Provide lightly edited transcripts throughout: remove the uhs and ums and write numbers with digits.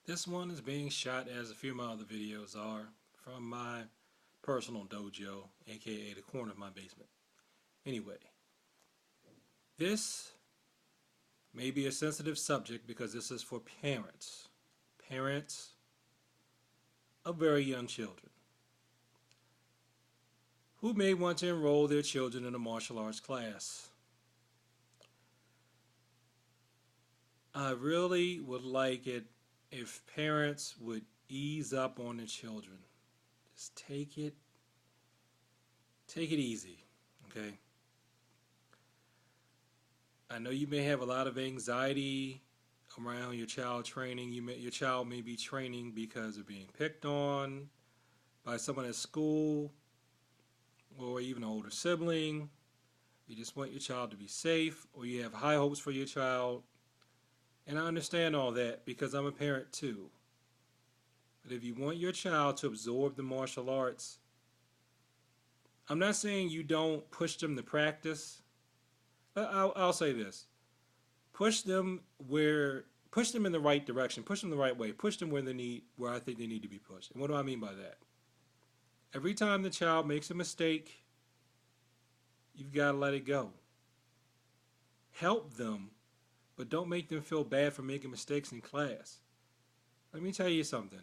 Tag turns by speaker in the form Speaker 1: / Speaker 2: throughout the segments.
Speaker 1: This one is being shot as a few of my other videos are from my personal dojo, aka the corner of my basement. Anyway, this may be a sensitive subject because this is for parents. Parents of very young children who may want to enroll their children in a martial arts class. I really would like it if parents would ease up on their children. Just take it easy, okay? I know you may have a lot of anxiety around your child training. Your child may be training because of being picked on by someone at school or even an older sibling. You just want your child to be safe, or you have high hopes for your child. And I understand all that because I'm a parent too. But if you want your child to absorb the martial arts, I'm not saying you don't push them to practice. I'll say this: push them push them in the right direction, push them the right way, push them where I think they need to be pushed. And what do I mean by that? Every time the child makes a mistake, you've got to let it go. Help them, but don't make them feel bad for making mistakes in class. Let me tell you something.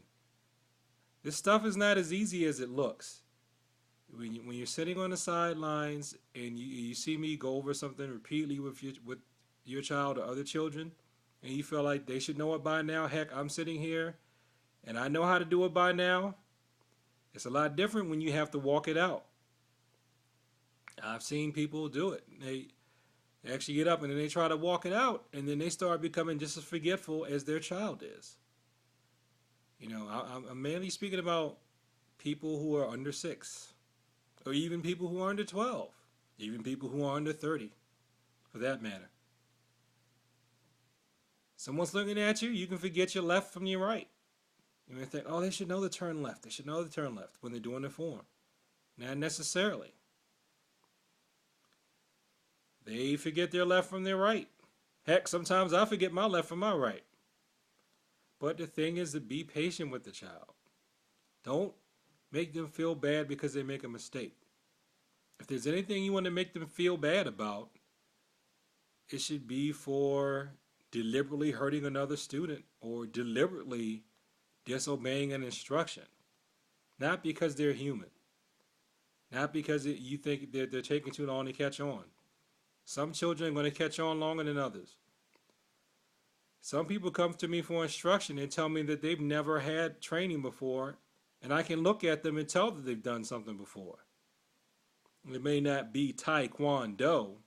Speaker 1: This stuff is not as easy as it looks. When you're sitting on the sidelines and you see me go over something repeatedly with your child or other children, and you feel like they should know it by now, heck, I'm sitting here and I know how to do it by now. It's a lot different when you have to walk it out. I've seen people do it. They actually get up and then they try to walk it out, and then they start becoming just as forgetful as their child is. I'm mainly speaking about people who are under 6, or even people who are under 12, even people who are under 30, for that matter. Someone's looking at you, you can forget your left from your right. You may think, oh, they should know the turn left. They should know the turn left when they're doing the form. Not necessarily. They forget their left from their right. Heck, sometimes I forget my left from my right. But the thing is to be patient with the child. Don't make them feel bad because they make a mistake. If there's anything you want to make them feel bad about, it should be for deliberately hurting another student or deliberately disobeying an instruction. Not because they're human. Not because you think they're taking too long to catch on. Some children are going to catch on longer than others. Some people come to me for instruction and tell me that they've never had training before, and I can look at them and tell that they've done something before. It may not be Taekwondo,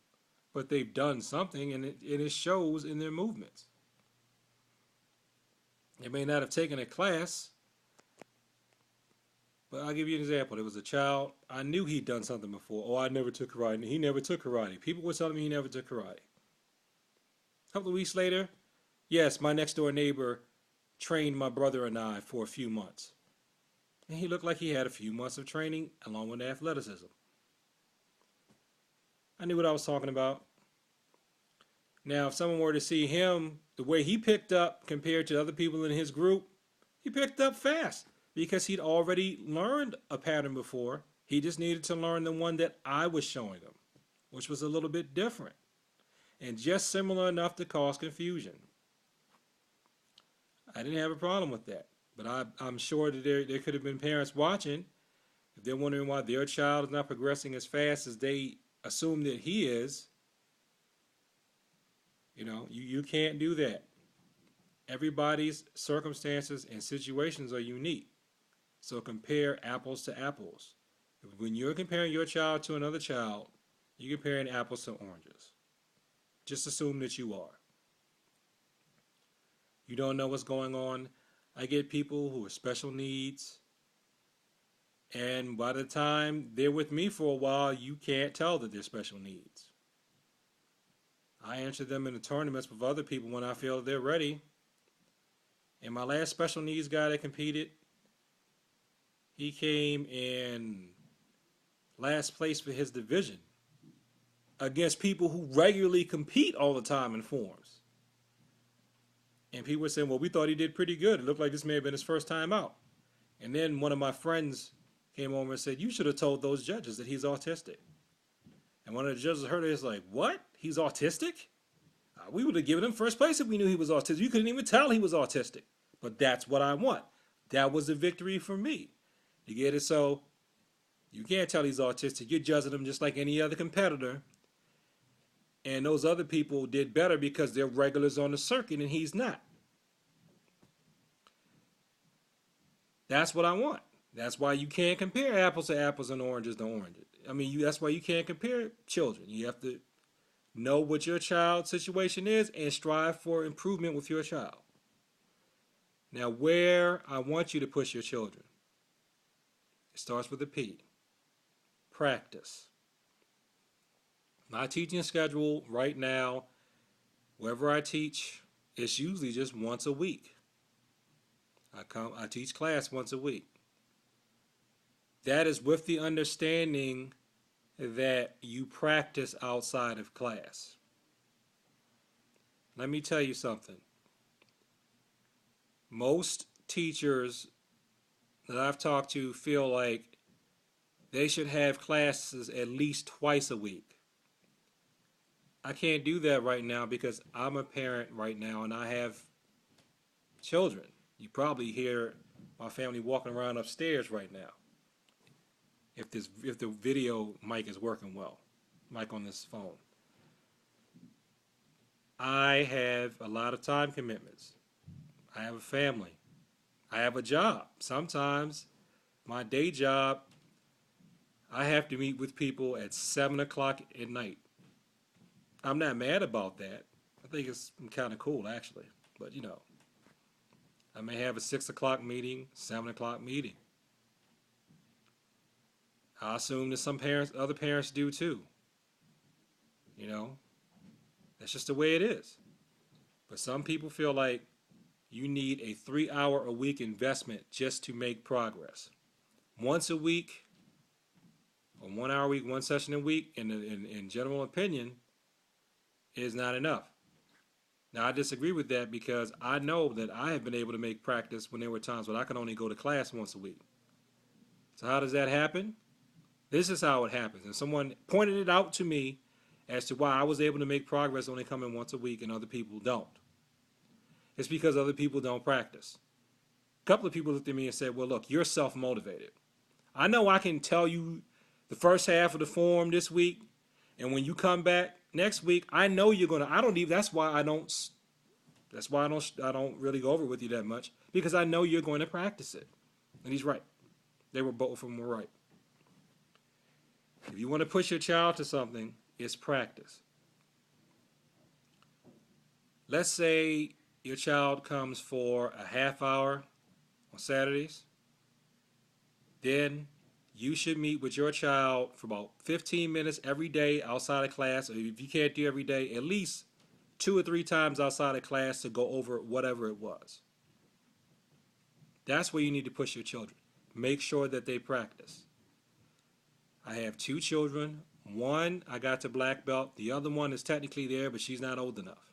Speaker 1: but they've done something, and it shows in their movements. They may not have taken a class, but I'll give you an example. There was a child, I knew he'd done something before. Oh, I never took karate. He never took karate. People were telling me he never took karate. A couple of weeks later, yes, my next door neighbor trained my brother and I for a few months. And he looked like he had a few months of training along with athleticism. I knew what I was talking about. Now, if someone were to see him, the way he picked up compared to other people in his group, he picked up fast because he'd already learned a pattern before. He just needed to learn the one that I was showing him, which was a little bit different and just similar enough to cause confusion. I didn't have a problem with that, but I'm sure that there could have been parents watching. If they're wondering why their child is not progressing as fast as they assume that he is, you can't do that. Everybody's circumstances and situations are unique. So compare apples to apples. When you're comparing your child to another child, you're comparing apples to oranges. Just assume that you are. You don't know what's going on. I get people who are special needs, and by the time they're with me for a while, you can't tell that they're special needs. I enter them in the tournaments with other people when I feel they're ready. And my last special needs guy that competed, he came in last place for his division against people who regularly compete all the time in forms. And people were saying, well, we thought he did pretty good. It looked like this may have been his first time out. And then one of my friends came over and said, you should have told those judges that he's autistic. And one of the judges heard it, was like, what? He's autistic? We would have given him first place if we knew he was autistic. You couldn't even tell he was autistic. But that's what I want. That was a victory for me. You get it? So you can't tell he's autistic. You're judging him just like any other competitor. And those other people did better because they're regulars on the circuit and he's not. That's what I want. That's why you can't compare apples to apples and oranges to oranges. I mean, that's why you can't compare children. You have to know what your child's situation is and strive for improvement with your child. Now, where I want you to push your children, it starts with a P. Practice. My teaching schedule right now, wherever I teach, it's usually just once a week. I teach class once a week. That is with the understanding that you practice outside of class. Let me tell you something. Most teachers that I've talked to feel like they should have classes at least twice a week. I can't do that right now because I'm a parent right now and I have children. You probably hear my family walking around upstairs right now. If the video mic is working well, mic on this phone. I have a lot of time commitments. I have a family. I have a job. Sometimes my day job, I have to meet with people at 7 o'clock at night. I'm not mad about that. I think it's kind of cool, actually. But, you know, I may have a 6 o'clock meeting, 7 o'clock meeting. I assume that some parents, other parents do too. You know, that's just the way it is. But some people feel like you need a 3-hour a week investment just to make progress. Once a week, or 1 hour a week, one session a week, in general opinion, is not enough. Now, I disagree with that because I know that I have been able to make practice when there were times when I could only go to class once a week. So how does that happen? This is how it happens. And someone pointed it out to me as to why I was able to make progress only coming once a week and other people don't. It's because other people don't practice. A couple of people looked at me and said, well, look, you're self-motivated. I know I can tell you the first half of the form this week, and when you come back next week, I know you're going to, that's why I don't really go over with you that much, because I know you're going to practice it. And he's right. Both of them were right. If you want to push your child to something, it's practice. Let's say your child comes for a half hour on Saturdays. Then you should meet with your child for about 15 minutes every day outside of class, or if you can't do every day, at least 2 or 3 times outside of class to go over whatever it was. That's where you need to push your children. Make sure that they practice. I have 2 children. One I got to black belt. The other one is technically there, but she's not old enough.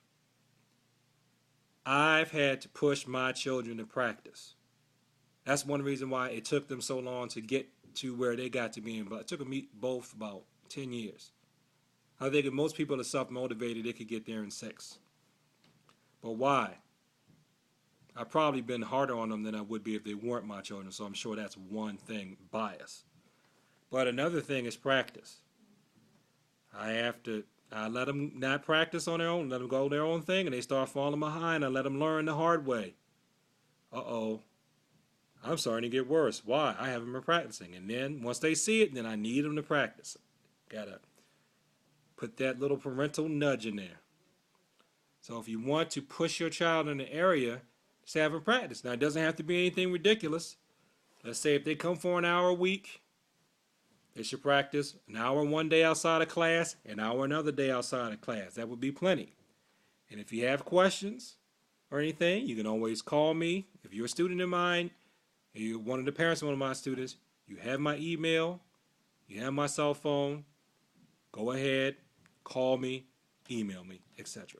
Speaker 1: I've had to push my children to practice. That's one reason why it took them so long to get to where they got to be. It took them both about 10 years. I think if most people are self-motivated, they could get there in 6. But why? I've probably been harder on them than I would be if they weren't my children, so I'm sure that's one thing, bias. But another thing is practice. I let them not practice on their own, let them go their own thing, and they start falling behind. I let them learn the hard way. Uh-oh. I'm starting to get worse. Why? I haven't been practicing. And then once they see it, then I need them to practice. Gotta put that little parental nudge in there. So if you want to push your child in an area, just have them practice. Now, it doesn't have to be anything ridiculous. Let's say if they come for an hour a week, they should practice an hour one day outside of class, an hour another day outside of class. That would be plenty. And if you have questions or anything, you can always call me. If you're a student of mine, and you're one of the parents of one of my students, you have my email, you have my cell phone. Go ahead, call me, email me, etc.